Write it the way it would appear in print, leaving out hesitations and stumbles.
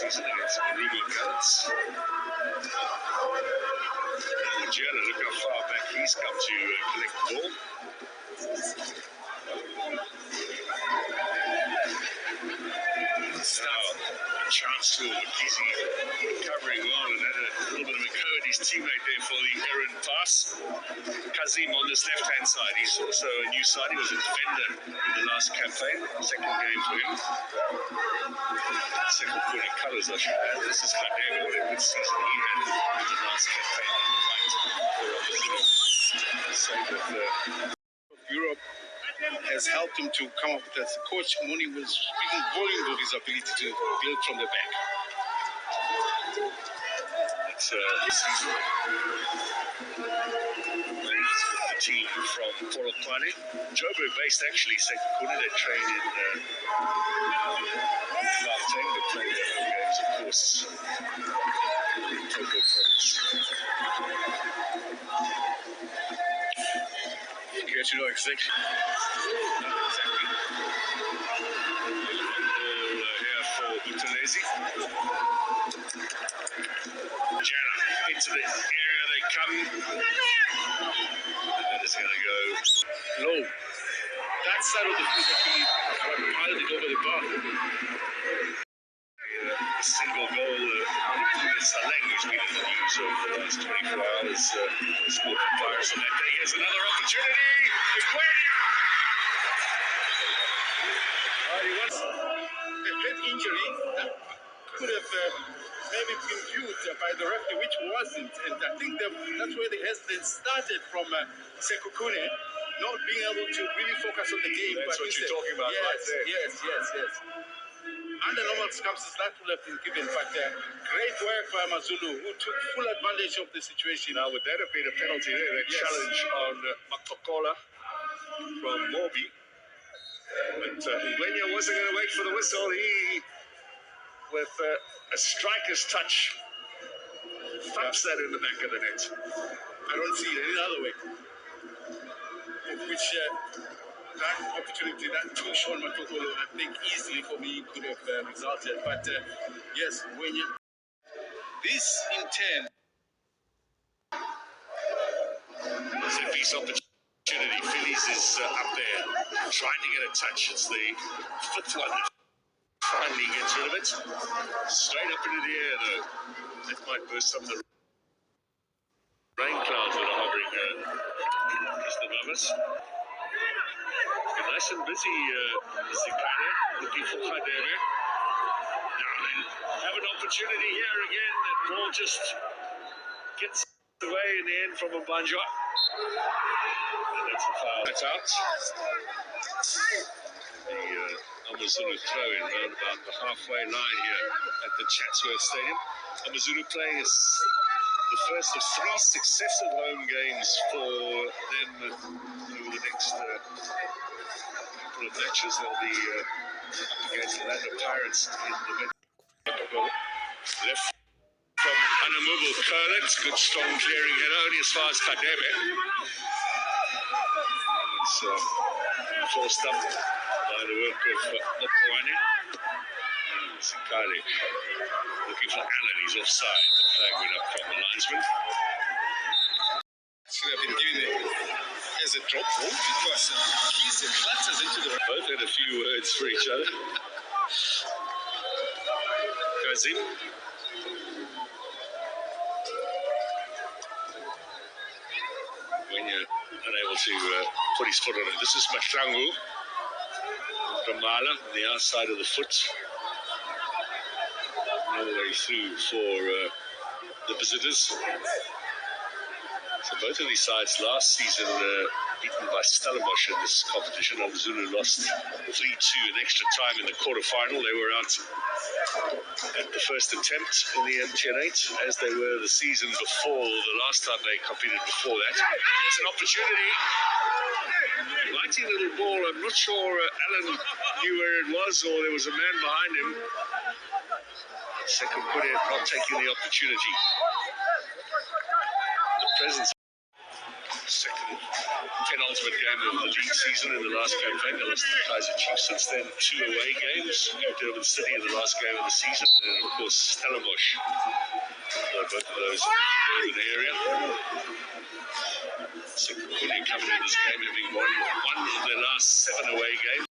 season against Marumo Gallants. Mujela, look how far back he's come to collect the ball. Now, a chance for Mkhize recovering well and had a little bit of a go at his teammate there for the errant pass. Kazim on this left-hand side. He's also a new side. He was a defender in the last campaign. Second game for him. Second quarter colours, I should add. This is Kadebe, what a good season he had in the last campaign on the right for Amazulu. Same with Europe has helped him to come up with that. Coach Muni was speaking volumes of his ability to build from the back. It's season. The team from Polokwane. Joburg based actually, Sekhukhune. They train in Gauteng. They play their home games, of course, in Togo Province. You know exactly. Here for Buthelezi. Jana into the area they come. That is going to go low. That side of the field actually piled it over the bar. A single goal on Saleng, who's been in the news over the last 24 hours. Scored for Pirates on that day. Here's another opportunity. A head injury that could have maybe been viewed by the referee, which wasn't. And I think that's where the hesitation started from Sekhukhune, not being able to really focus on the game. That's what you're talking about, yes, right there. Yes. Under normal circumstances, that would have been given. But great work by Amazulu, who took full advantage of the situation. Now, would that have been a penalty there? That challenge on Makokola from Mobi. But Ngwenya wasn't going to wait for the whistle. He, with a striker's touch, thumps that in the back of the net. I don't see it any other way. Which that opportunity, that to Sean Matokolo, I think easily for me could have resulted. But yes, when you this in turn, there's a piece opportunity. Phillies is up there trying to get a touch. It's the fifth one that finally gets rid of it. Straight up into the air though. That might burst some of the rain clouds that are hovering just above us. Nice and busy, Zikane, looking for Kadebe. Now they have an opportunity here again. That ball just gets away in the end from Mbanjwa. And that's a foul. That's out. The Amazulu throw in around about the halfway line here at the Chatsworth Stadium. Amazulu playing the first of 3 successive home games for them over the next couple of matches. They'll be against the Orlando Pirates in the left from Anamubu Kurlet. Good strong clearing header, only as far as Kadebe. It's forced up by the work of Mopwane. Zikane looking for Allen. He's offside. The flag went up from the linesman. should have been given it as a drop ball because he's clutches into the. Both had a few words for each other. Kazim. When you're unable to put his foot on it. This is Mahlangu from Mala on the outside of the foot. All the way through for the visitors. So both of these sides last season beaten by Stellenbosch in this competition. Amazulu lost 3-2 in extra time in the quarterfinal. They were out at the first attempt in the MTN8, as they were the season before, the last time they competed before that. There's an opportunity. Mighty little ball. I'm not sure Alan knew where it was or there was a man behind him. Sekhukhune not taking the opportunity. The presence second penultimate game of the league season in the last campaign. They lost to Kaiser Chiefs. Since then, 2 away games. Durban City in the last game of the season, and of course Stellenbosch. Both of those in the Durban area. Sekhukhune coming in this game having won of their last 7 away games.